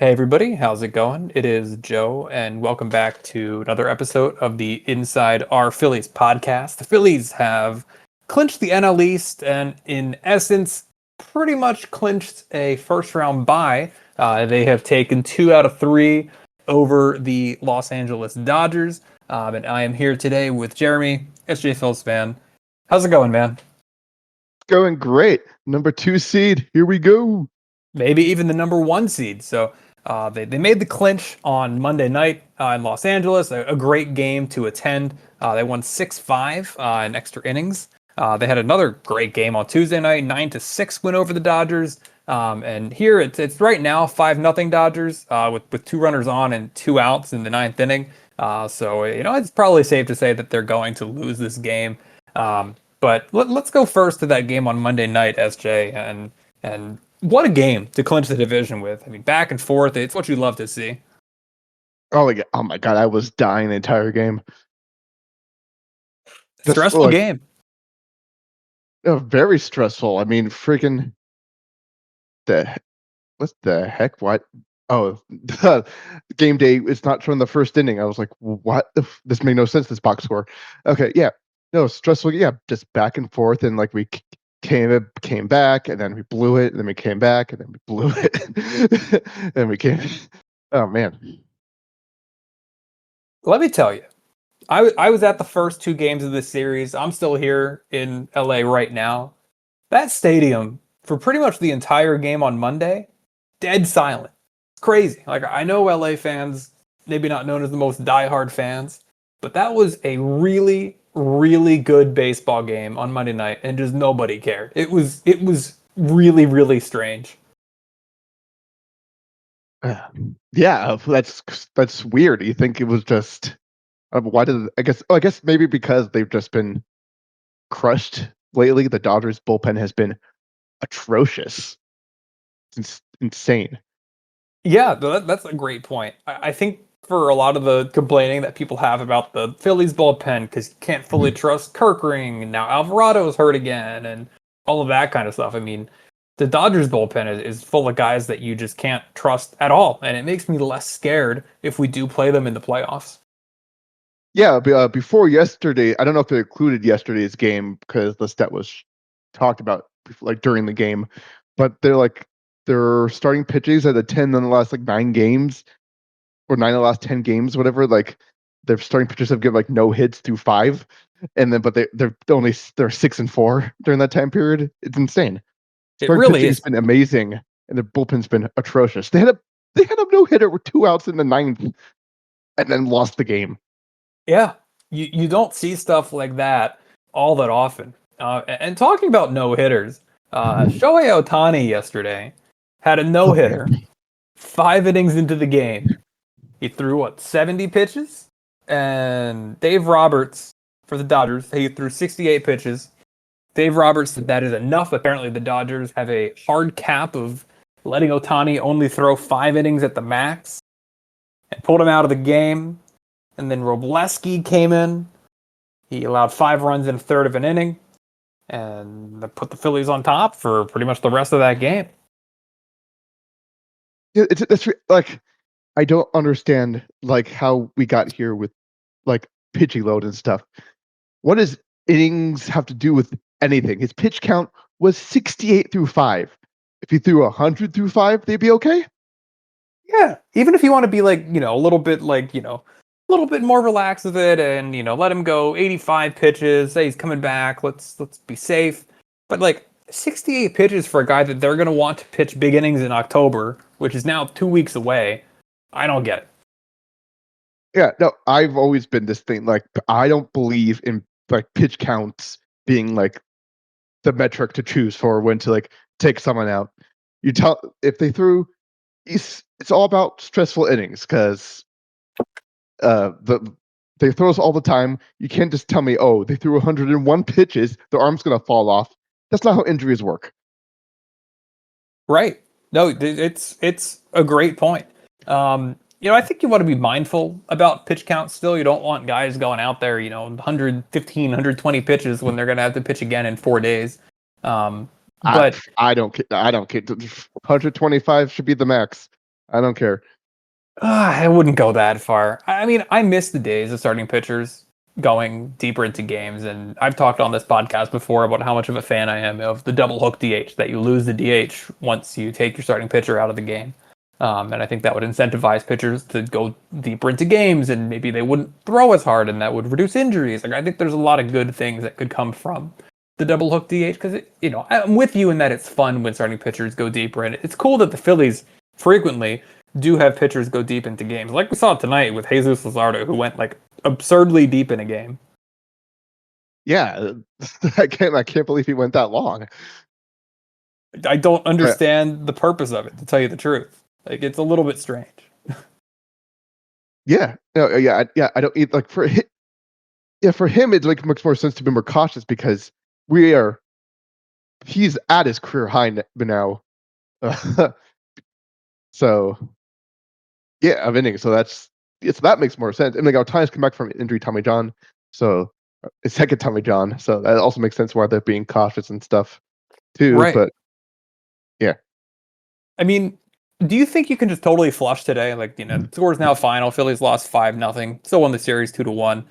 Hey everybody, how's it going? It is Joe, and welcome back to another episode of the Inside Our Phillies podcast. The Phillies have clinched the NL East and, in essence, pretty much clinched a first round bye. They have taken 2 out of 3 over the Los Angeles Dodgers. And I am here today with Jeremy, SJ Phillips fan. How's it going, man? Going great. Number 2 seed. Here we go. Maybe even the number 1 seed. So they made the clinch on Monday night in Los Angeles. A great game to attend. They won 6-5 in extra innings. They had another great game on Tuesday night, 9-6 win over the Dodgers. And here it's right now 5-0 Dodgers with 2 runners on and 2 outs in the ninth inning. So it's probably safe to say that they're going to lose this game. But let's go first to that game on Monday night, SJ, and what a game to clinch the division with. I mean, back and forth. It's what you love to see. Oh my god, I was dying the entire game. Stressful game. Very stressful. I mean, freaking what the heck? What? Oh, the game day is not showing the first inning. I was like, what? This made no sense. This box score. Okay, yeah, no stressful. Yeah, just back and forth, and like we came back, and then we blew it, and then we came back, and then we blew it, and we came. Oh man. Let me tell you, I was at the first 2 games of this series. I'm still here in LA right now. That stadium, for pretty much the entire game on Monday, dead silent. It's crazy. Like, I know LA fans, maybe not known as the most diehard fans, but that was a really, really good baseball game on Monday night, and just nobody cared. It was really, really strange. Yeah, that's weird. You think it was just why did I guess maybe because they've just been crushed lately. The Dodgers bullpen has been atrocious. It's insane. Yeah, that's a great point. I think for a lot of the complaining that people have about the Phillies bullpen, because you can't fully trust Kirkring, and now Alvarado's hurt again, and all of that kind of stuff. I mean, the Dodgers bullpen is full of guys that you just can't trust at all, and it makes me less scared if we do play them in the playoffs. Yeah, before yesterday, I don't know if it included yesterday's game because the stat was talked about like during the game, but they're starting pitches at a 10 in the last like 9 games or 9 in the last 10 games, whatever. Like their starting pitchers have given like no hits through 5, and then but they're 6-4 during that time period. It's insane. It Starting really pitching has is. been amazing, and the bullpen's been atrocious. They had a no hitter with 2 outs in the ninth, and then lost the game. Yeah, you don't see stuff like that all that often. And talking about no hitters, Shohei Ohtani yesterday had a no Oh hitter, man. 5 innings into the game. He threw 70 pitches, and Dave Roberts for the Dodgers, he threw 68 pitches. Dave Roberts said that is enough. Apparently, the Dodgers have a hard cap of letting Ohtani only throw 5 innings at the max, and pulled him out of the game. And then Robleski came in. He allowed 5 runs in a third of an inning, and that put the Phillies on top for pretty much the rest of that game. Yeah, like I don't understand like how we got here with like pitching load and stuff. What does innings have to do with anything? His pitch count was 68 through 5. If he threw 100 through 5, they'd be okay. Yeah, even if you want to be like, a little bit like, a little bit more relaxed with it, and let him go 85 pitches, say he's coming back, let's be safe. But like 68 pitches for a guy that they're going to want to pitch big innings in October, which is now 2 weeks away. I don't get it. Yeah, no, I've always been this thing like I don't believe in like pitch counts being like the metric to choose for when to like take someone out. You tell if they threw it's all about stressful innings because the they throw us all the time. You can't just tell me, oh, they threw 101 pitches, their arm's gonna fall off. That's not how injuries work. Right. No, it's a great point. I think you want to be mindful about pitch count still. You don't want guys going out there, 115, 120 pitches when they're going to have to pitch again in 4 days. I But I don't care. 125 should be the max. I don't care. I wouldn't go that far. I mean, I miss the days of starting pitchers going deeper into games, and I've talked on this podcast before about how much of a fan I am of the double hook DH, that you lose the DH once you take your starting pitcher out of the game. And I think that would incentivize pitchers to go deeper into games, and maybe they wouldn't throw as hard, and that would reduce injuries. Like I think there's a lot of good things that could come from the double hook DH because I'm with you in that it's fun when starting pitchers go deeper, and it's cool that the Phillies frequently do have pitchers go deep into games, like we saw tonight with Jesus Luzardo, who went like absurdly deep in a game. Yeah, I can't believe he went that long. I don't understand the purpose of it, to tell you the truth. Like it's a little bit strange. Yeah, no, yeah. I don't like for him. It like makes more sense to be more cautious because we are he's at his career high now. So yeah, of innings. So that makes more sense. And like our times come back from injury, Tommy John. So his second Tommy John. So that also makes sense why they're being cautious and stuff too. Right. But yeah, I mean, do you think you can just totally flush today? Like, the score is now final. Phillies lost 5-0. Still won the series 2-1.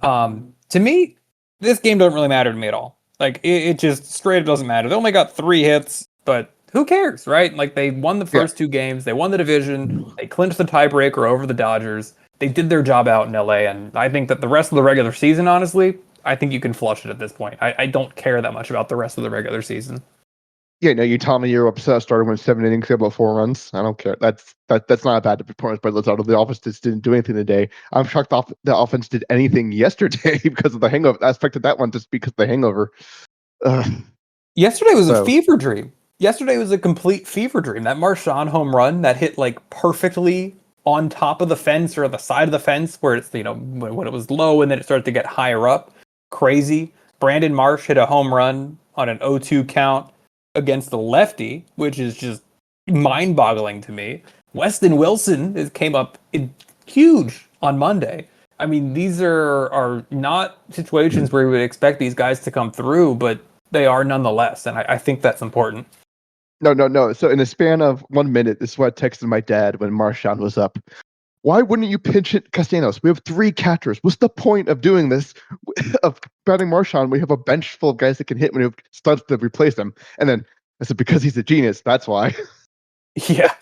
To me, this game doesn't really matter to me at all. Like, it just straight up doesn't matter. They only got 3 hits, but who cares, right? Like, they won the yeah, first 2 games. They won the division. They clinched the tiebreaker over the Dodgers. They did their job out in LA, and I think that the rest of the regular season, honestly, I think you can flush it at this point. I don't care that much about the rest of the regular season. yeah. No, you tell me you're upset. Started with 7 innings, got about 4 runs. I don't care. That's not a bad performance by Luzardo. The offense just didn't do anything today. I'm shocked the offense did anything yesterday because of the hangover. I expected that one just because of the hangover. Yesterday was a So fever dream. Yesterday was a complete fever dream. That Marchand home run that hit like perfectly on top of the fence or the side of the fence where it's, when it was low and then it started to get higher up. Crazy. Brandon Marsh hit a home run on an 0-2 count against the lefty, which is just mind boggling to me. Weston Wilson came up huge on Monday. I mean, these are not situations where we would expect these guys to come through, but they are nonetheless, and I think that's important. no. So in a span of 1 minute, this is what I texted my dad when Marchand was up. Why wouldn't you pinch hit Castellanos? We have 3 catchers. What's the point of doing this? Of batting Marchand, we have a bench full of guys that can hit when we have studs to replace them. And then I said, because he's a genius, that's why. Yeah.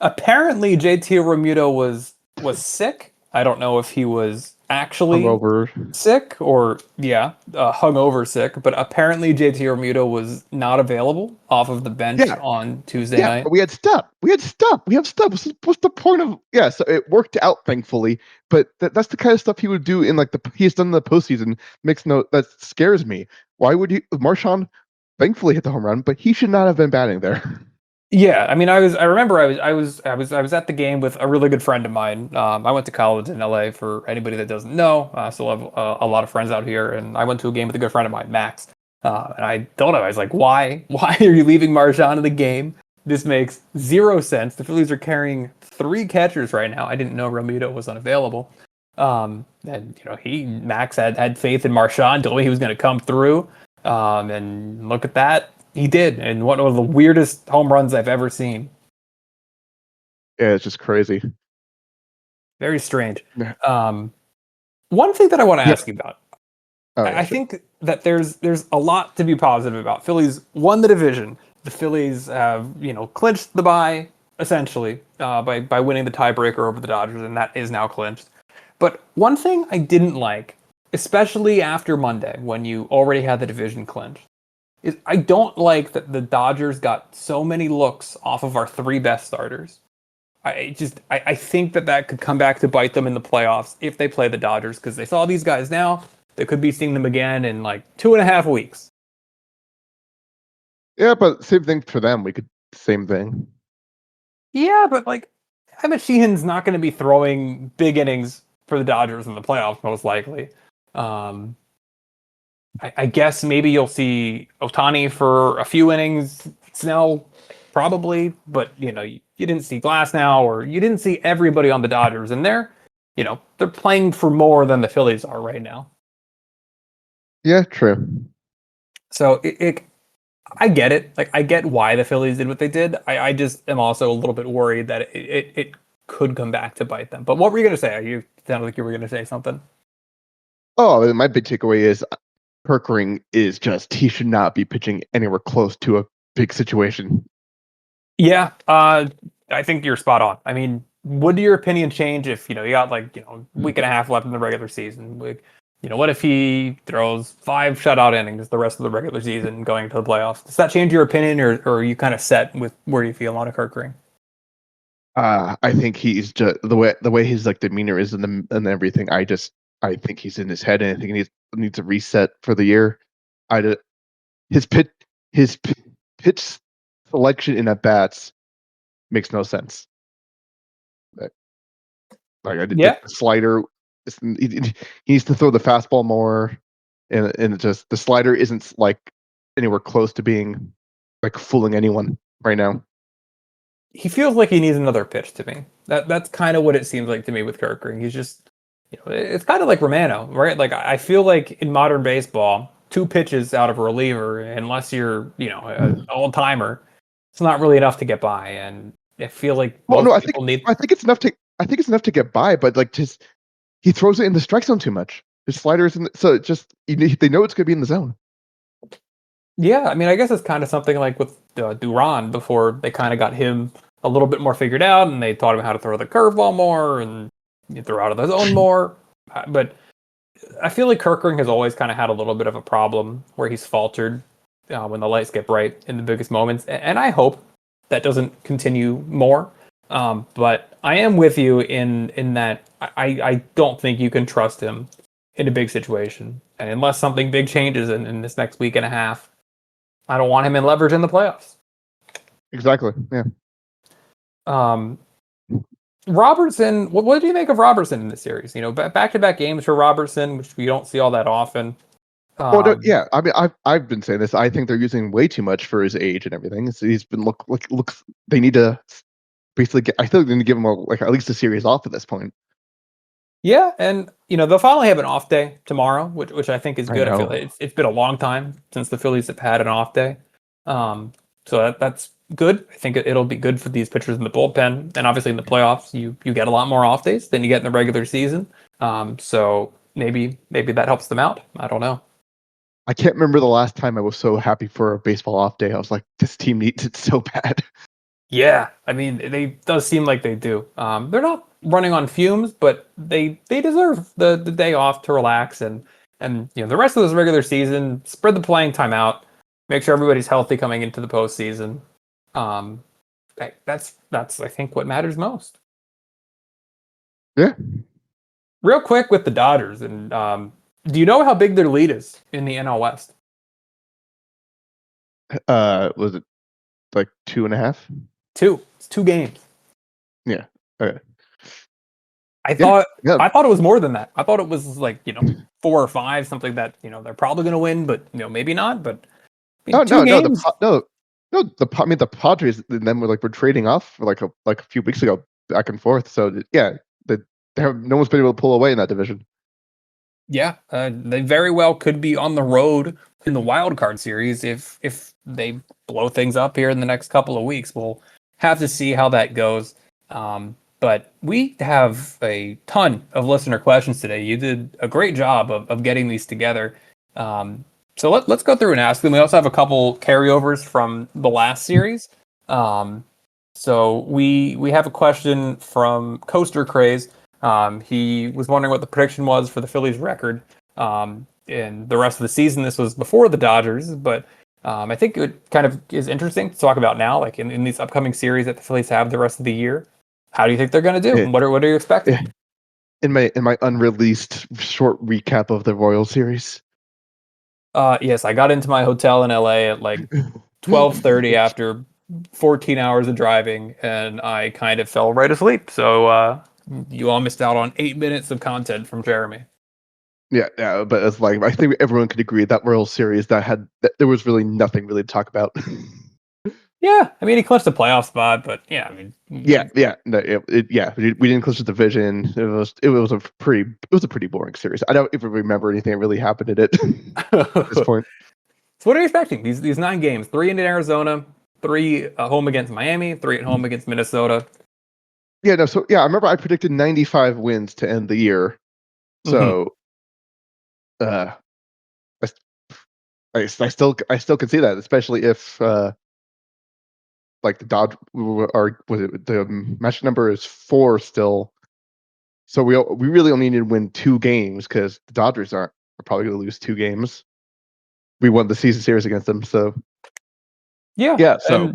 Apparently, JT Realmuto was sick. I don't know if he was actually Hungover. sick or hungover sick, but apparently JT Realmuto was not available off of the bench Yeah, on Tuesday yeah, night. but we had Step. We had Step. We have Step. What's the point of? Yeah, so it worked out thankfully, but that's the kind of stuff he would do in like he's done in the postseason. That scares me. Why would he? Marchand thankfully hit the home run, but he should not have been batting there. Yeah, I mean, I remember I was at the game with a really good friend of mine. I went to college in LA. For anybody that doesn't know, I still have a lot of friends out here, and I went to a game with a good friend of mine, Max. And I told him, I was like, why are you leaving Marchand in the game? This makes zero sense. The Phillies are carrying 3 catchers right now. I didn't know Romito was unavailable. And Max had faith in Marchand, told me he was going to come through. And look at that. He did, and one of the weirdest home runs I've ever seen. Yeah, it's just crazy. Very strange. Yeah. One thing that I want to Yeah. ask you about, Oh, I yeah, sure. think that there's a lot to be positive about. Phillies won the division. The Phillies have clinched the bye essentially by winning the tiebreaker over the Dodgers, and that is now clinched. But one thing I didn't like, especially after Monday when you already had the division clinched, is I don't like that the Dodgers got so many looks off of our 3 best starters. I think that could come back to bite them in the playoffs if they play the Dodgers, because they saw these guys now. They could be seeing them again in like 2.5 weeks. Yeah, but same thing for them. We could same thing. Yeah, but like, I bet Sheehan's not going to be throwing big innings for the Dodgers in the playoffs, most likely. Um, I guess maybe you'll see Otani for a few innings, Snell probably, but you didn't see Glass now, or you didn't see everybody on the Dodgers, and they're playing for more than the Phillies are right now. Yeah, true. So I get it. Like I get why the Phillies did what they did. I just am also a little bit worried that it could come back to bite them. But what were you gonna say? You sounded like you were gonna say something. Oh, my big takeaway is Perkering is just he should not be pitching anywhere close to a big situation. Yeah, I think you're spot on. I mean, would your opinion change if you got like week and a half left in the regular season? Like, what if he throws 5 shutout innings the rest of the regular season going to the playoffs? Does that change your opinion, or are you kind of set with where you feel on a Kirk? I think he's just the way his like demeanor is and everything. I think he's in his head, and I think he needs a reset for the year. His pitch selection in at bats makes no sense. Like Yeah, the slider, he needs to throw the fastball more, and just the slider isn't like anywhere close to being like fooling anyone right now. he feels like he needs another pitch to me. That's kind of what it seems like to me with Kirk. He's just, it's kind of like Romano, right? Like I feel like in modern baseball, 2 pitches out of a reliever, unless you're, an all timer, it's not really enough to get by. And I feel like Well, no, most people need. I think it's enough to get by, but like just he throws it in the strike zone too much. His sliders so it just they know it's going to be in the zone. Yeah, I mean, I guess it's kind of something like with Duran before they kind of got him a little bit more figured out, and they taught him how to throw the curveball more and throw out of the zone more. But I feel like Kirkering has always kind of had a little bit of a problem where he's faltered when the lights get bright in the biggest moments, and I hope that doesn't continue more. But I am with you in that I don't think you can trust him in a big situation, and unless something big changes in this next week and a half, I don't want him in leverage in the playoffs. Exactly. Yeah. Um, Robertson, what do you make of Robertson in this series? Back-to-back games for Robertson, which we don't see all that often. Well, no, Um, yeah. I mean, I've been saying this. I think they're using way too much for his age and everything. So he's been looks. They need to basically get. I feel like they need to give him like at least a series off at this point. yeah, and they'll finally have an off day tomorrow, which I think is I good. I feel know. it's been a long time since the Phillies have had an off day, so that's good. I think it'll be good for these pitchers in the bullpen, and obviously in the playoffs, you get a lot more off days than you get in the regular season. So maybe that helps them out. I don't know. I can't remember the last time I was so happy for a baseball off day. I was like, this team needs it so bad. Yeah, I mean, they does seem like they do. They're not running on fumes, but they deserve the day off to relax and the rest of this regular season, spread the playing time out, make sure everybody's healthy coming into the postseason. Um, that's I think what matters most. Yeah. Real quick with the Dodgers, and do you know how big their lead is in the NL West? Was it like 2.5? Two. It's 2 games. Yeah. Okay. I Yeah. thought Yeah. I thought it was more than that. I thought it was like 4 or 5, something that they're probably going to win, but maybe not. But I mean, No, two no, no. games. No. I mean, the Padres and them were trading off for like a few weeks ago, back and forth. So yeah, no one's been able to pull away in that division. Yeah, they very well could be on the road in the wild card series if they blow things up here in the next couple of weeks. We'll have to see how that goes. But we have a ton of listener questions today. You did a great job of getting these together. So let's go through and ask them. We also have a couple carryovers from the last series. Um, so we have a question from Coaster Craze. He was wondering what the prediction was for the Phillies record in the rest of the season. This was before the Dodgers, but I think it kind of is interesting to talk about now, like in these upcoming series that the Phillies have the rest of the year. How do you think they're going to do? Yeah, And what are you expecting? yeah. In my unreleased short recap of the Royal series. Yes, I got into my hotel in LA at like 12:30 after 14 hours of driving, and I kind of fell right asleep. So you all missed out on 8 minutes of content from Jeremy. Yeah, yeah, but it's like I think everyone could agree that World Series there was really nothing really to talk about. Yeah, I mean he clinched the playoff spot, but yeah, I mean Yeah, yeah, no, yeah. We didn't clinch the division. It was a pretty boring series. I don't even remember anything that really happened in it at this point. So what are you expecting? These 9 games, 3 in Arizona, 3 at home against Miami, 3 at home against Minnesota. Yeah, no, so yeah, I remember I predicted 95 wins to end the year. Mm-hmm. So uh I, I still can see that, especially if like the Dodge are was it the match number is 4 still. So we really only need to win 2 games because the Dodgers are probably going to lose 2 games. We won the season series against them, so Yeah, yeah. So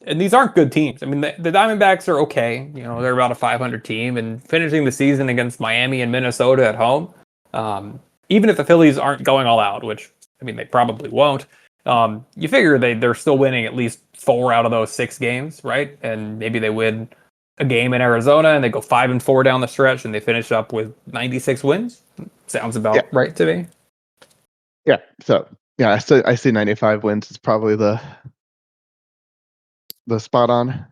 and these aren't good teams. I mean, the Diamondbacks are okay. You know, they're about a 500 team, and finishing the season against Miami and Minnesota at home, even if the Phillies aren't going all out, which I mean they probably won't. You figure they're still winning at least 4 out of those 6 games, right? And maybe they win a game in Arizona and they go 5-4 down the stretch and they finish up with 96 wins. Sounds yeah, about right to me. yeah. So yeah, I see 95 wins is probably the spot on.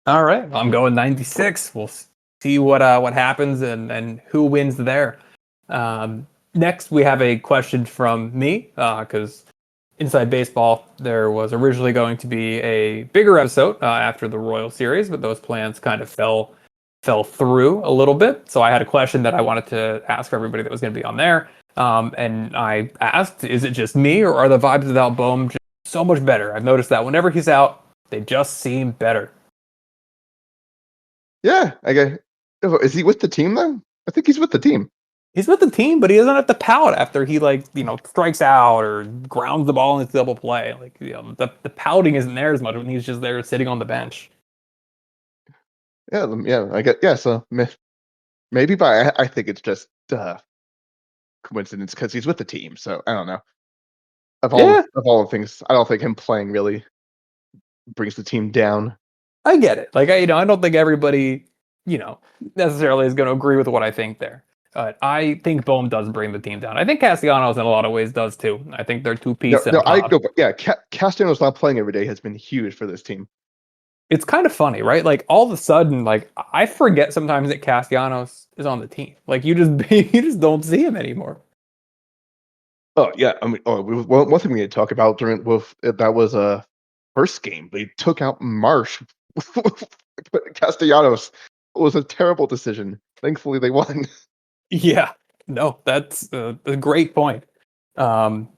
All right, I'm going 96. We'll see what happens and who wins there. Next, we have a question from me because Inside Baseball there was originally going to be a bigger episode after the Royal Series, but those plans kind of fell through a little bit. So I had a question that I wanted to ask everybody that was going to be on there, and I asked, "Is it just me, or are the vibes without Bohm just so much better?" I've noticed that whenever he's out, they just seem better. Yeah, I guess. Is he with the team though? I think he's with the team. He's with the team, but he doesn't have to pout after he strikes out or grounds the ball into double play. Like the pouting isn't there as much when he's just there sitting on the bench. Yeah, yeah. I get. Yeah, so maybe, but I think it's just coincidence because he's with the team. So I don't know. Yeah, Of all the things, I don't think him playing really brings the team down. I get it. Like I don't think everybody you know necessarily is going to agree with what I think there. But I think Bohm does bring the team down. I think Castellanos in a lot of ways does too. I think they're two No, piece and a no, I pod. go. Yeah, Castellanos not playing every day has been huge for this team. It's kind of funny, right? Like all of a sudden, like I forget sometimes that Castellanos is on the team. Like you just you just don't see him anymore. Oh yeah, I mean, one thing we need to talk about during that was a first game. They took out Marsh. Castellanos was a terrible decision. Thankfully, they won. Yeah, no, that's a great point. Um,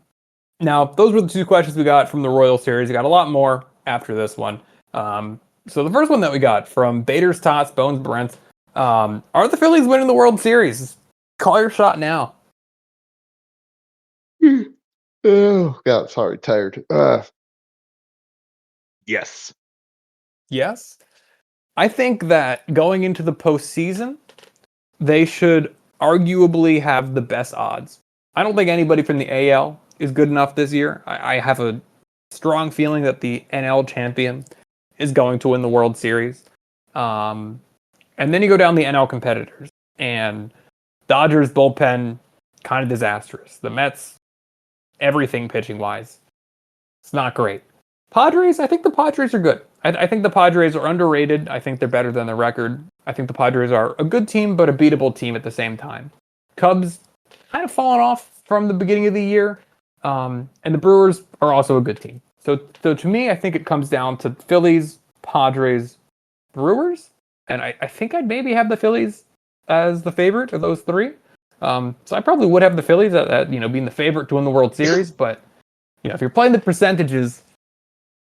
Now, those were the 2 questions we got from the Royal Series. We got a lot more after this one. So the first one that we got from Bader's Tots, Bones Brent, are the Phillies winning the World Series? Call your shot now. Oh God, sorry, tired. Yes. Yes. I think that going into the postseason, they should arguably have the best odds. I don't think anybody from the AL is good enough this year. I have a strong feeling that the NL champion is going to win the World Series. Um, and then you go down the NL competitors, and Dodgers bullpen kind of disastrous. The Mets, everything pitching wise, it's not great. Padres, I think the Padres are good. I think the Padres are underrated. I think they're better than their record. I think the Padres are a good team, but a beatable team at the same time. Cubs kind of fallen off from the beginning of the year, and the Brewers are also a good team. So to me, I think it comes down to Phillies, Padres, Brewers, and I think I'd maybe have the Phillies as the favorite of those 3. So I probably would have the Phillies at being the favorite to win the World Series, but if you're playing the percentages,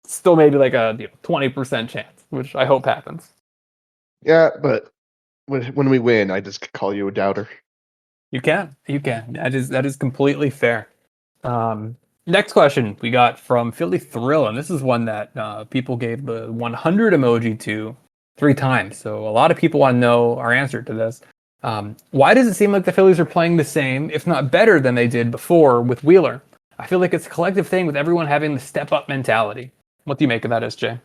still maybe like a 20% chance, which I hope happens. Yeah, but when we win, I just call you a doubter. You can. That is completely fair. Next question we got from Philly Thrill, and this is one that people gave the 100 emoji to 3 times. So a lot of people want to know our answer to this. Why does it seem like the Phillies are playing the same, if not better, than they did before with Wheeler? I feel like it's a collective thing with everyone having the step up mentality. What do you make of that, SJ?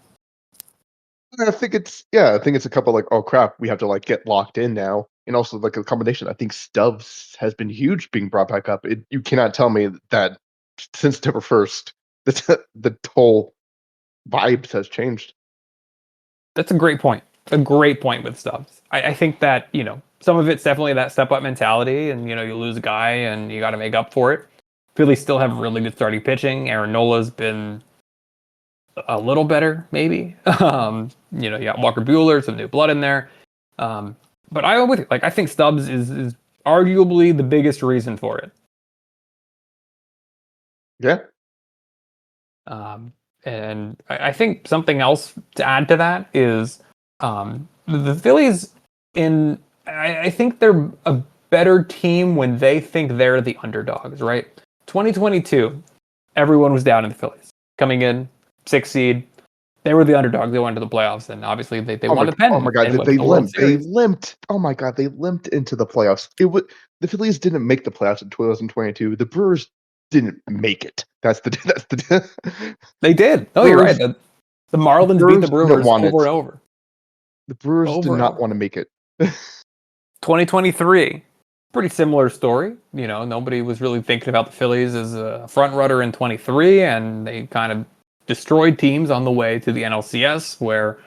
I think it's a couple like, oh crap, we have to like get locked in now, and also like a combination. I think Stubbs has been huge being brought back up. You cannot tell me that since September 1st, the whole vibes has changed. That's a great point. A great point with Stubbs. I think that, some of it's definitely that step up mentality and, you lose a guy and you got to make up for it. Phillies still have really good starting pitching. Aaron Nola's been a little better, maybe. You got Walker Buehler, some new blood in there. But I'm with you. Like, I think Stubbs is arguably the biggest reason for it. Yeah. And I think something else to add to that is the Phillies I think they're a better team when they think they're the underdogs, right? 2022, everyone was down in the Phillies. Coming in, 6th seed, they were the underdogs. They went to the playoffs, and obviously they won the Oh my pennant God, and went they to the World limped. They Series. limped. Oh my God, they limped into the playoffs. The Phillies didn't make the playoffs in 2022. The Brewers didn't make it. That's the They did. No, you're right. Brewers. The Marlins beat the Brewers didn't Brewers want over it. and over. The Brewers did Over and not over. want to make it. 2023, pretty similar story. Nobody was really thinking about the Phillies as a front runner in 23, and they kind of destroyed teams on the way to the NLCS, where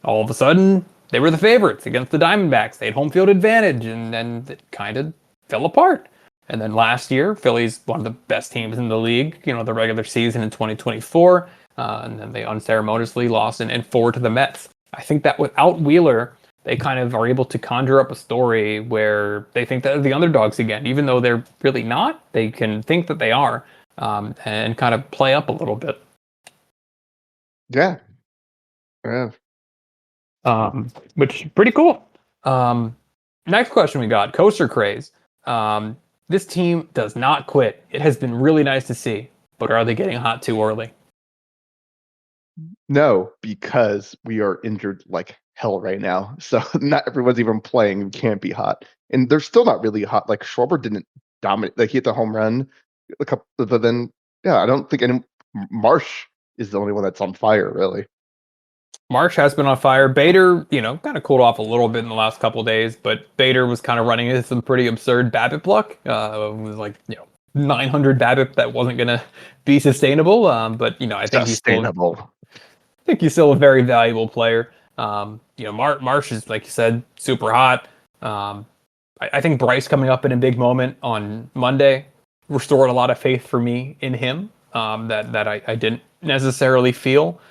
all of a sudden they were the favorites against the Diamondbacks. They had home field advantage, and then it kind of fell apart. And then last year, Phillies, one of the best teams in the league, the regular season in 2024, and then they unceremoniously lost in 4 to the Mets. I think that without Wheeler, they kind of are able to conjure up a story where they think that they're the underdogs again, even though they're really not. They can think that they are, and kind of play up a little bit. Yeah. Yeah. Which is pretty cool. Next question we got, Coaster Craze. This team does not quit. It has been really nice to see, but are they getting hot too early? No, because we are injured like hell right now. So not everyone's even playing and can't be hot. And they're still not really hot. Like Schwarber didn't dominate. Like he hit the home run a couple, but then I don't think any Marsh is the only one that's on fire, really. Marsh has been on fire. Bader, kind of cooled off a little bit in the last couple of days, but Bader was kind of running into some pretty absurd BABIP luck. It was like 900 BABIP that wasn't going to be sustainable. But I think Sustainable. he's still a very valuable player. Marsh is, like you said, super hot. I think Bryce coming up in a big moment on Monday restored a lot of faith for me in him that I didn't necessarily feel.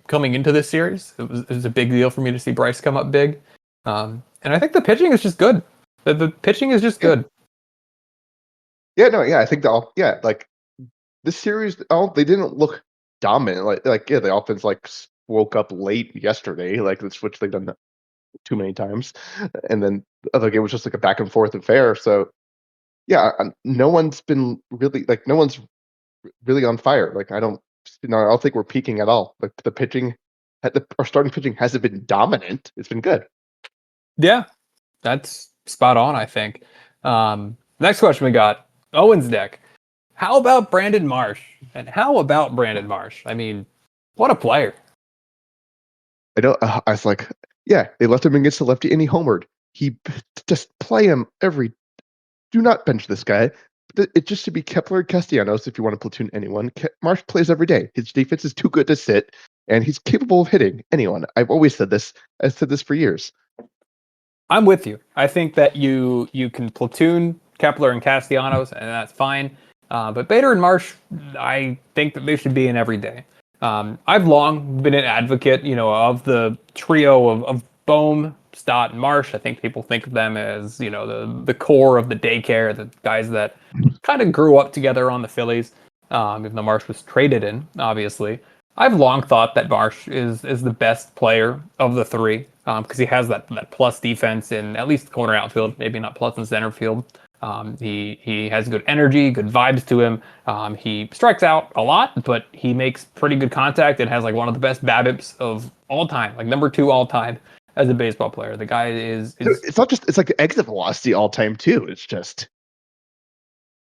Coming into this series, it was a big deal for me to see Bryce come up big. And I think the pitching is just good. The pitching is just good. Yeah, no, yeah, I think like this series, they didn't look dominant. The offense woke up late yesterday, like which they've done too many times, and then the other game was just like a back and forth affair. So no one's been really no one's really on fire. Like I don't think we're peaking at all. Like the pitching, our starting pitching hasn't been dominant. It's been good. Yeah, that's spot on, I think. Next question we got, Owen's deck. How about Brandon Marsh? And how about Brandon Marsh? I mean, what a player. I don't. I was like, they left him against the lefty, and he homered. Just play him every. Do not bench this guy. It just should be Kepler and Castellanos if you want to platoon anyone. Marsh plays every day. His defense is too good to sit, and he's capable of hitting anyone. I've always said this. I've said this for years. I'm with you. I think that you can platoon Kepler and Castellanos, and that's fine. But Bader and Marsh, I think that they should be in every day. I've long been an advocate, of the trio of Bohm, Stott, and Marsh. I think people think of them as, the core of the daycare, the guys that kind of grew up together on the Phillies, even though Marsh was traded in, obviously. I've long thought that Marsh is the best player of the three because he has that plus defense in at least the corner outfield, maybe not plus in center field. He has good energy, good vibes to him. He strikes out a lot, but he makes pretty good contact and has like one of the best BABIPs of all time, like number 2 all time as a baseball player. The guy is It's not just. It's like the exit velocity all time too. It's just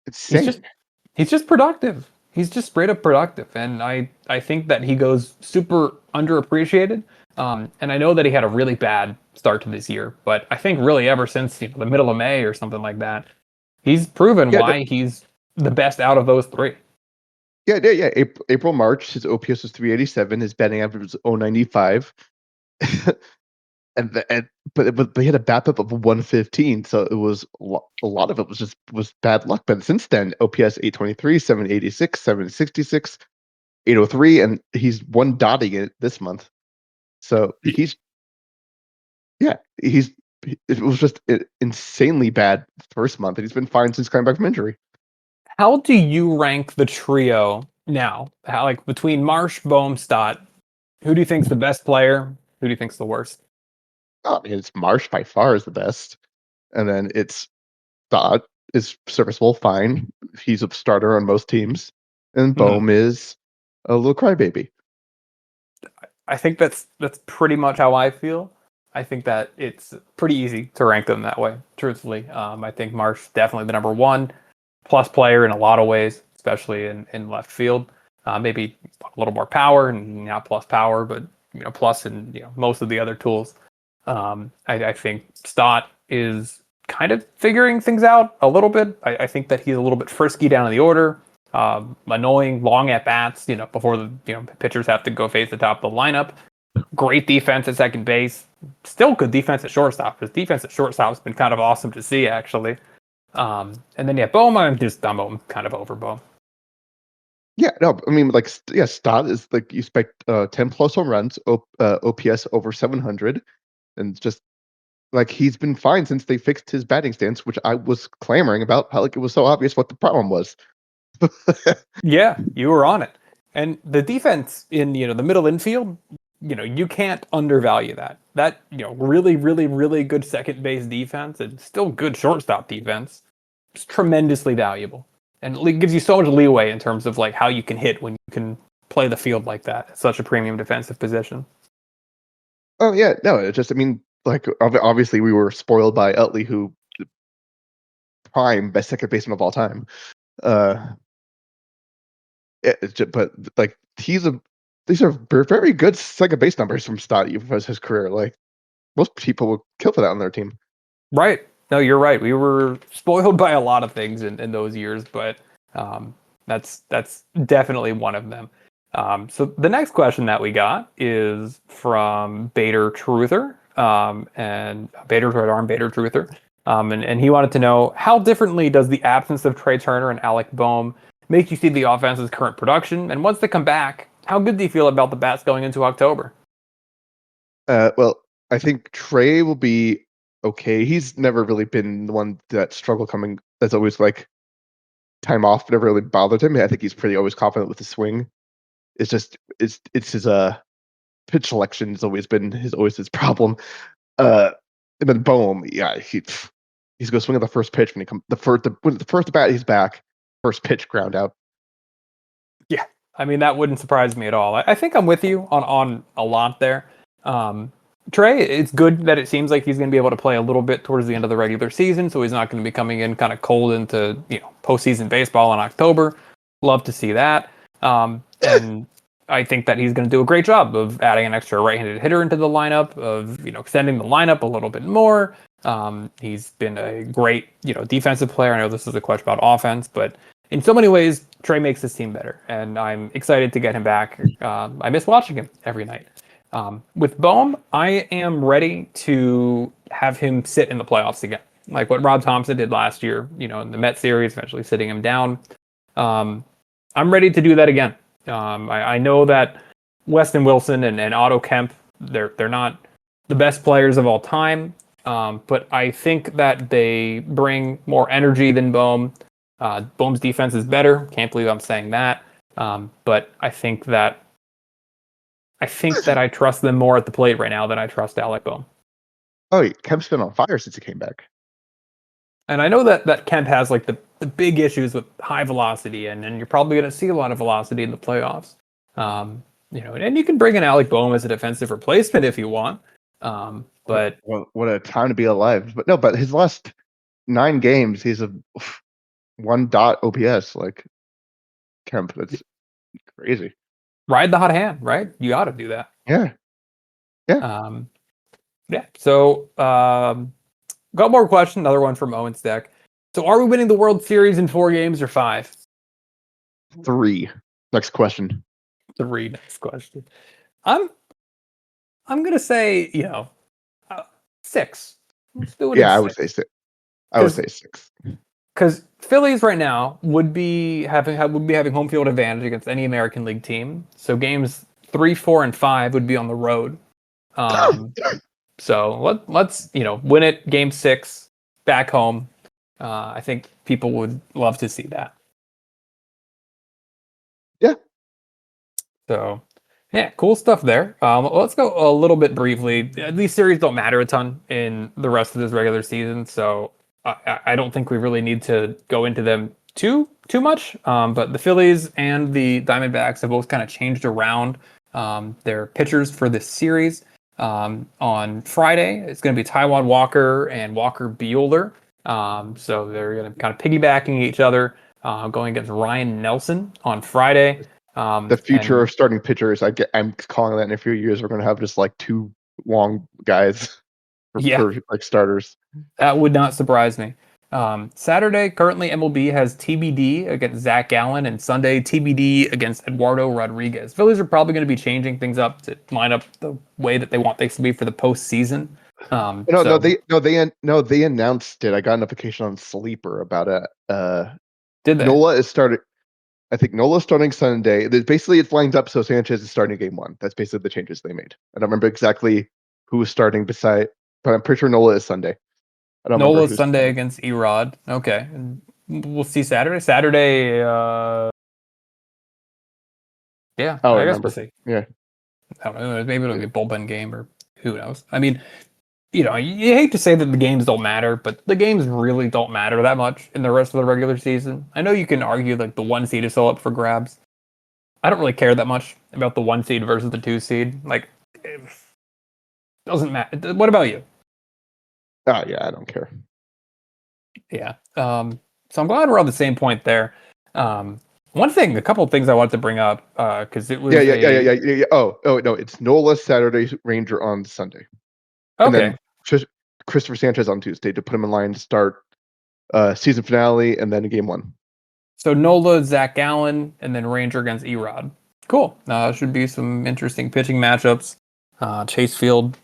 insane. he's just productive. He's just straight up productive, and I think that he goes super underappreciated. And I know that he had a really bad start to this year, but I think really ever since the middle of May or something like that, he's proven Yeah, why he's the best out of those three. yeah. April, March, his OPS was 387. His batting average was 095. And but they had a BABIP of 115, so it was a lot of it was bad luck. But since then, OPS 823, 786, 766, 803, and he's one dotting it this month. So he's it was just insanely bad first month, and he's been fine since coming back from injury. How do you rank the trio now? How, like between Marsh, Bohm, Stott, who do you think's the best player? Who do you think's the worst? I mean, it's Marsh by far is the best, and then it's Dodd is serviceable, fine. He's a starter on most teams, and Hmm. Bohm is a little crybaby. I think that's pretty much how I feel. I think that it's pretty easy to rank them that way. Truthfully, I think Marsh definitely the number one plus player in a lot of ways, especially in left field. Maybe a little more power and not plus power, but plus in most of the other tools. I think Stott is kind of figuring things out a little bit. I think that he's a little bit frisky down in the order, annoying, long at bats. Before the pitchers have to go face the top of the lineup. Great defense at second base. Still good defense at shortstop. His defense at shortstop has been kind of awesome to see, actually. And then Bohm, I'm kind of over Bohm. Yeah, no, I mean, like, Stott is like you expect 10 plus home runs, OPS over 700, and just like he's been fine since they fixed his batting stance, which I was clamoring about. How like it was so obvious what the problem was. Yeah, you were on it. And the defense in the middle infield, you can't undervalue that. That really, really, really good second base defense and still good shortstop defense. It's tremendously valuable, and it gives you so much leeway in terms of like how you can hit when you can play the field like that. It's such a premium defensive position. Oh yeah, no, it just I mean, like obviously we were spoiled by Utley, who prime best second baseman of all time. Uh, but like these are very good second base numbers from Stott for his career. Like most people would kill for that on their team. Right. No, you're right. We were spoiled by a lot of things in those years, but um, that's definitely one of them. So the next question that we got is from Bader Truther, and Bader Arm Bader Truther, and he wanted to know how differently does the absence of Trey Turner and Alec Boehm make you see the offense's current production, and once they come back, how good do you feel about the bats going into October? Well, I think Trey will be okay. He's never really been the one that struggle coming. That's always like time off never really bothered him. I think he's pretty always confident with his swing. It's just it's his pitch selection has always his problem. Uh, and then Bohm, yeah, he's gonna swing at the first pitch when he comes when the first bat he's back, first pitch ground out. Yeah, I mean that wouldn't surprise me at all. I think I'm with you on a lot there. Um, Trey, it's good that it seems like he's going to be able to play a little bit towards the end of the regular season, so he's not going to be coming in kind of cold into postseason baseball in October. Love to see that. And I think that he's going to do a great job of adding an extra right-handed hitter into the lineup, of extending the lineup a little bit more. He's been a great defensive player. I know this is a question about offense, but in so many ways, Trey makes this team better, and I'm excited to get him back. I miss watching him every night. With Bohm, I am ready to have him sit in the playoffs again, like what Rob Thompson did last year, in the Met series, eventually sitting him down. I'm ready to do that again. I know that Weston Wilson and Otto Kemp, they're not the best players of all time, but I think that they bring more energy than Bohm. Bohm's defense is better. Can't believe I'm saying that. But I think that I trust them more at the plate right now than I trust Alec Bohm. Oh, Kemp's been on fire since he came back. And I know that Kemp has like the big issues with high velocity, and you're probably going to see a lot of velocity in the playoffs. And you can bring in Alec Bohm as a defensive replacement if you want. But What a time to be alive! But no, but his last 9 games, he's a one dot OPS. Like Kemp, that's crazy. ride the hot hand, right? You ought to do that. Yeah, yeah. Um, yeah. So got more question. Another one from Owen's deck. So are we winning the World Series in 4 games or 5? 3. Next question. 3. Next question. I'm I'm gonna say, uh, 6. Let's do it at Yeah, I would say 6. six. I would Because say six. Phillies right now would be having home field advantage against any American League team. So games 3, 4, and 5 would be on the road. Um, so let's win it game 6 back home. I think people would love to see that. Yeah. So, yeah, cool stuff there. Let's go a little bit briefly. These series don't matter a ton in the rest of this regular season, so I don't think we really need to go into them too much. But the Phillies and the Diamondbacks have both kind of changed around their pitchers for this series. On Friday, it's going to be Taijuan Walker and Walker Buehler. So they're going to kind of piggybacking each other, going against Ryan Nelson on Friday. The future And of starting pitchers, I'm calling that in a few years we're going to have just like two long guys yeah, for like starters. that would not surprise me. Saturday, currently MLB has TBD against Zach Gallen, and Sunday TBD against Eduardo Rodriguez. Phillies are probably going to be changing things up to line up the way that they want things to be for the postseason. So They announced it. I got a notification on Sleeper about it. did they? Nola is starting. I think Nola's starting Sunday. Basically, it's lined up so Sanchez is starting game 1. That's basically the changes they made. I don't remember exactly who was starting beside, but I'm pretty sure Nola is Sunday. I don't remember Nola who's Sunday starting. against Erod. Okay, and we'll see Saturday. Saturday, yeah, I don't I guess we'll remember. see. Yeah. I don't know. Maybe it'll be a bullpen game or who knows. I mean, you hate to say that the games don't matter, but the games really don't matter that much in the rest of the regular season. I know you can argue like the 1 seed is still up for grabs. I don't really care that much about the 1 seed versus the 2 seed. Like, it doesn't matter. What about you? Oh yeah, I don't care. Yeah. So I'm glad we're on the same point there. A couple of things I wanted to bring up, because it Yeah, was yeah, yeah, yeah, a yeah, yeah. Oh no, it's Nola Saturday, Ranger on Sunday, and okay. then Christopher Sanchez on Tuesday to put him in line to start season finale and then game 1. So Nola, Zach Gallen, and then Ranger against Erod. Cool. Should be some interesting pitching matchups. Chase Field,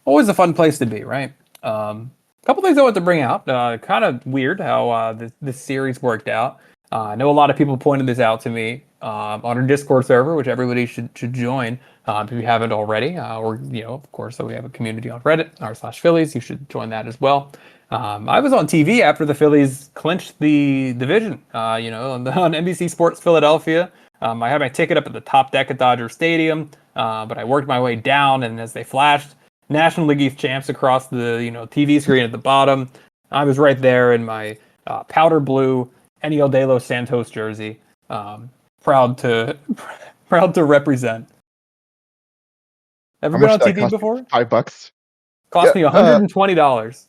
always a fun place to be, right? A couple things I want to bring out. Kind of weird how this series worked out. I know a lot of people pointed this out to me on our Discord server, which everybody should join if you haven't already. Or of course, so we have a community on Reddit r/Phillies. You should join that as well. I was on TV after the Phillies clinched the division. On NBC Sports Philadelphia. I had my ticket up at the top deck at Dodger Stadium, but I worked my way down, and as they flashed National League East champs across the TV screen at the bottom, I was right there in my powder blue Eniel De Los Santos jersey, proud to proud to represent. Ever How been much on did that TV cost you? before? $5. Cost Yeah. me $120.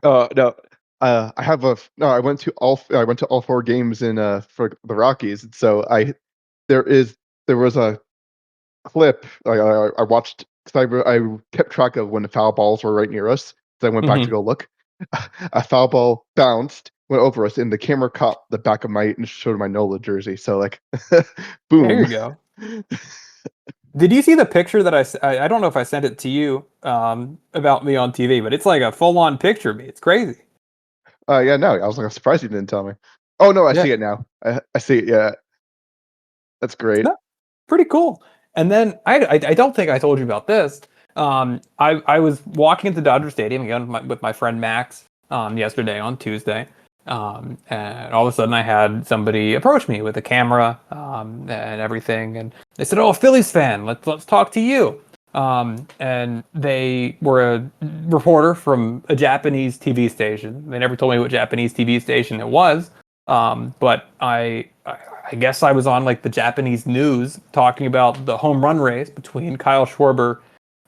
No. I have a no. I went to all 4 games in for the Rockies. So there was a clip I watched because I kept track of when the foul balls were right near us. So I went back to Mhm. go look. A foul ball bounced, went over us, and the camera caught the back of my and showed my Nola jersey. So like, There boom. you go. Did you see the picture that I don't know if I sent it to you about me on TV, but it's like a full on picture of me. It's crazy. Yeah, no, I was like, I'm surprised you didn't tell me. Oh no, I Yeah. see it now. I see it. Yeah, that's great. No, pretty cool. And then I don't think I told you about this. I was walking into Dodger Stadium again with my friend Max yesterday on Tuesday, and all of a sudden I had somebody approach me with a camera and everything, and they said, "Oh, a Phillies fan. Let's talk to you." And they were a reporter from a Japanese TV station. They never told me what Japanese TV station it was, but I guess I was on like the Japanese news talking about the home run race between Kyle Schwarber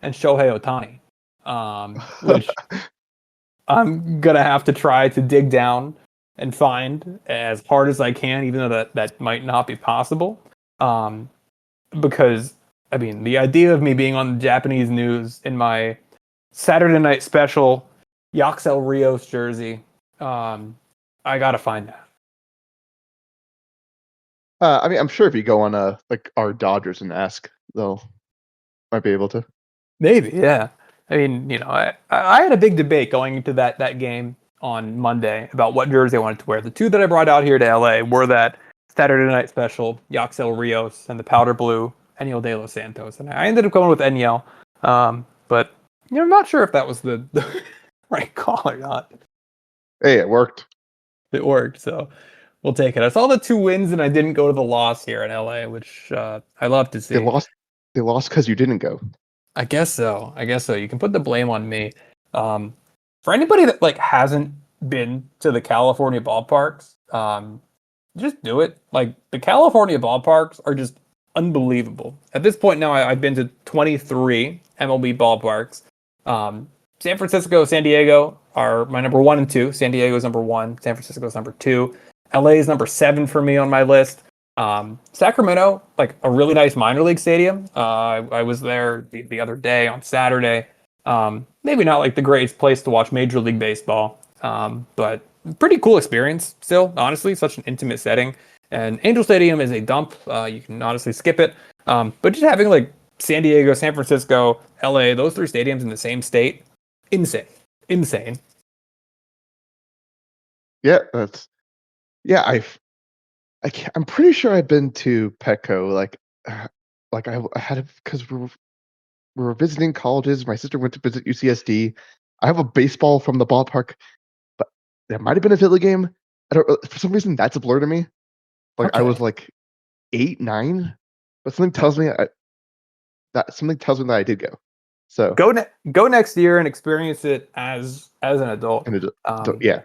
and Shohei Ohtani, which I'm gonna have to try to dig down and find as hard as I can, even though that might not be possible. Um, because I mean, the idea of me being on the Japanese news in my Saturday Night Special Yaxel Rios jersey, I gotta find that. I mean, I'm sure if you go on like our Dodgers and ask, they'll might be able to. Maybe, yeah. I mean, I had a big debate going into that game on Monday about what jersey I wanted to wear. The two that I brought out here to LA were that Saturday Night Special, Yaxel Rios, and the powder blue Eniel De Los Santos. And I ended up going with Eniel. But I'm not sure if that was the right call or not. Hey, it worked. It worked, so we'll take it. I saw the two wins and I didn't go to the loss here in LA, which I love to They see. lost. They lost because you didn't go. I guess so. I guess so. You can put the blame on me. Um, for anybody that like hasn't been to the California ballparks, just do it. Like the California ballparks are just unbelievable. At this point now, I've been to 23 MLB ballparks. San Francisco, San Diego are my number one and two. San Diego's number one. San Francisco's number two. LA is number seven for me on my list. Sacramento, like a really nice minor league stadium. I was there the other day on Saturday. Maybe not like the greatest place to watch Major League Baseball, but pretty cool experience still, honestly. Such an intimate setting. And Angel Stadium is a dump. You can honestly skip it. But just having like San Diego, San Francisco, LA, those three stadiums in the same state, insane. Insane. Yeah, I'm pretty sure I've been to Petco. I had because we were visiting colleges. My sister went to visit UCSD. I have a baseball from the ballpark, but there might have been a Philly game. I don't. For some reason, that's a blur to me. Like I Okay. was like 8, 9, but something tells me that I did go. So Go next year and experience it as an adult. and Um, yeah,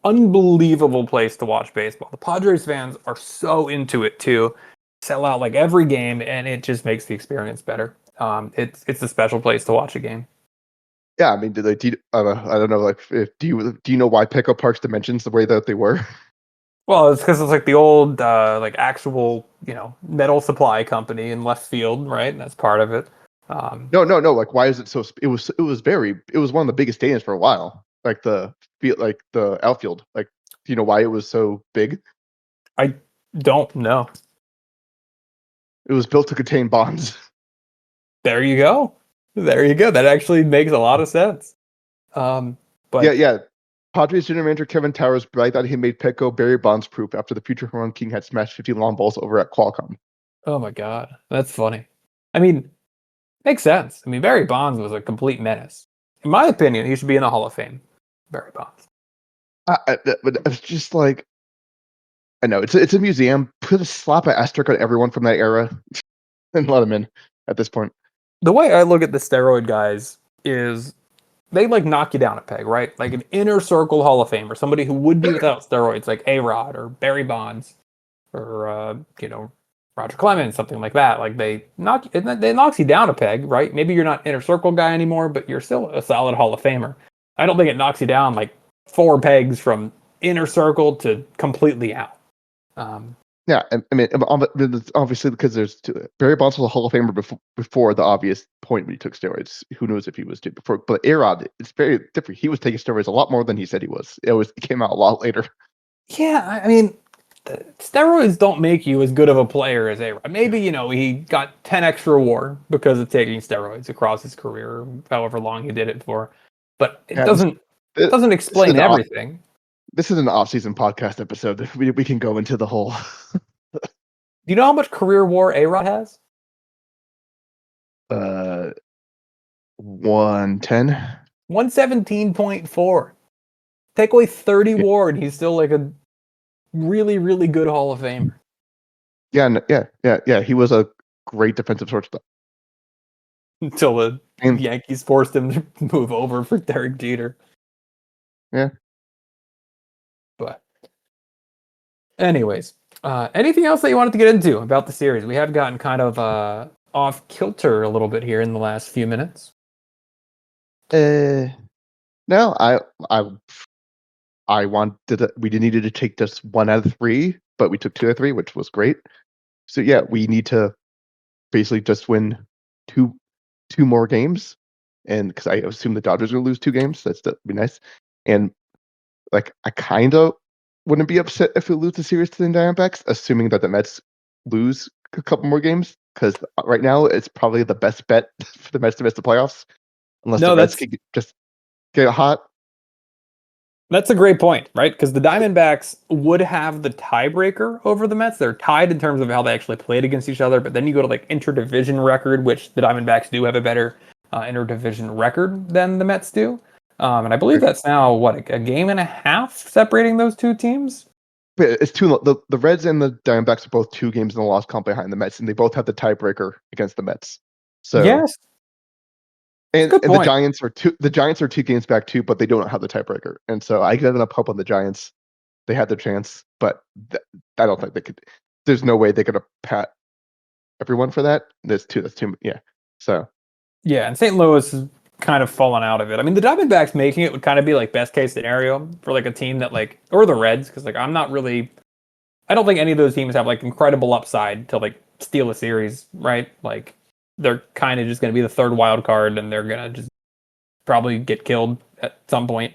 Unbelievable place to watch baseball. The Padres fans are so into it too. Sell out like every game, and it just makes the experience better. It's a special place to watch a game. yeah. I mean, I don't know. Like, do you know why Petco Park's dimensions the way that they were? Well, it's because it's like the old like actual metal supply company in left field, right? And that's part of it. No, no, no. Like, why is it so? It was one of the biggest stadiums for a while. Like the field, like the outfield. Like, do you know why it was so big? I don't know. It was built to contain bombs. There you go. There you go. That actually makes a lot of sense. Yeah, But yeah. Padres general manager Kevin Towers bragged that he made Petco Barry Bonds proof after the future home run king had smashed 50 long balls over at Qualcomm. oh my god, that's funny. I mean, makes sense. I mean, Barry Bonds was a complete menace. In my opinion, he should be in the Hall of Fame. Barry Bonds. But it's just like I know it's a museum. Put a slap an asterisk on everyone from that era and let them in at this point. The way I look at the steroid guys is they like knock you down a peg, right? Like an inner circle Hall of Famer, somebody who would be without steroids, like A Rod or Barry Bonds or Roger Clemens, something like that. Like they knocks you down a peg, right? Maybe you're not inner circle guy anymore, but you're still a solid Hall of Famer. I don't think it knocks you down like four pegs from inner circle to completely out. Um, Yeah, I mean, it's obviously because Barry Bonds was a Hall of Famer before the obvious point when he took steroids. Who knows if he was too before? But A-Rod, it's very different. He was taking steroids a lot more than he said he was. It came out a lot later. yeah, I mean, steroids don't make you as good of a player as A-Rod. Maybe he got 10 extra WAR because of taking steroids across his career, however long he did it for. But it Yeah, doesn't this is explain an off, everything. this is an off-season podcast episode. We can go into the whole. Do you know how much career WAR A-Rod has? uh 110. 117.4. Take away 30 WAR, and he's still like a really, really good Hall of Famer. Yeah. He was a great defensive shortstop. Until the And Yankees forced him to move over for Derek Jeter. yeah, But anyways, anything else that you wanted to get into about the series? We have gotten kind of off kilter a little bit here in the last few minutes. uh, no, I we needed to take just 1 out of 3, but we took 2 out of 3, which was great. So yeah, we need to basically just win two two more games, and because I assume the Dodgers are gonna lose 2 games, that'd be nice. And like I kind of wouldn't be upset if we lose the series to the Diamondbacks, assuming that the Mets lose a couple more games. because right now it's probably the best bet for the Mets to miss the playoffs, unless the No, Reds can just get hot. that's a great point, right? Because the Diamondbacks would have the tiebreaker over the Mets. They're tied in terms of how they actually played against each other, but then you go to like interdivision record, which the Diamondbacks do have a better interdivision record than the Mets do. And I believe that's now what a game and a half separating those two teams. But it's the Reds and the Diamondbacks are both 2 games in the loss column behind the Mets, and they both have the tiebreaker against the Mets. So Yes, it's a and good and the point. Giants are 2 games back too, but they don't have the tiebreaker. And so I give enough hope on the Giants. They had their chance, but I don't think they could. There's no way they could have pat everyone for that. That's too. Yeah. So Yeah, and St. Louis has kind of fallen out of it. I mean, the Diamondbacks making it would kind of be like best case scenario for like a team that like, or the Reds, because like I'm not really, I don't think any of those teams have like incredible upside to like steal a series, right? Like they're kind of just going to be the third wild card, and they're going to just probably get killed at some point.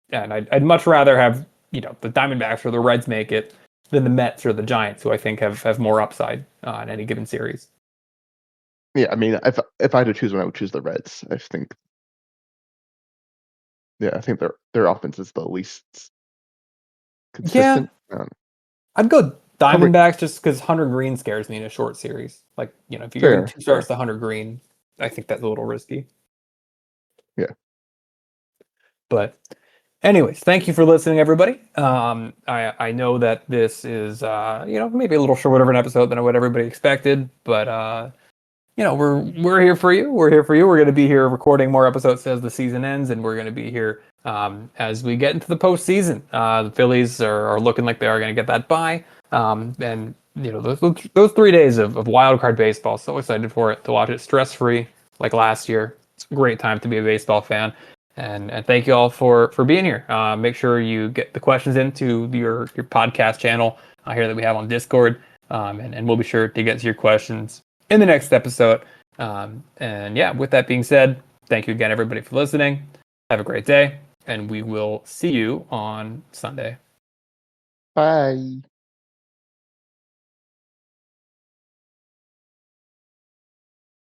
And I'd much rather have the Diamondbacks or the Reds make it than the Mets or the Giants, who I think have more upside in any given series. yeah, I mean, if I had to choose one, I would choose the Reds. I think. Yeah, I think their offense is the least Yeah, consistent. I'd go How many? Diamondbacks just because Hunter Green scares me in a short series. Like, if you're giving Fair, two fair. starts to Hunter Green, I think that's a little risky. Yeah. But anyways, thank you for listening, everybody. I know that this is maybe a little shorter of an episode than what everybody expected, but we're here for you. We're here for you. We're going to be here recording more episodes as the season ends, and we're going to be here as we get into the postseason. The Phillies are looking like they are going to get that bye, and those 3 days of wild card baseball. So excited for it to watch it stress free like last year. It's a great time to be a baseball fan. And thank you all for being here. Make sure you get the questions into your podcast channel here that we have on Discord, and we'll be sure to get to your questions in the next episode. And yeah, with that being said, thank you again, everybody, for listening. Have a great day, and we will see you on Sunday. Bye.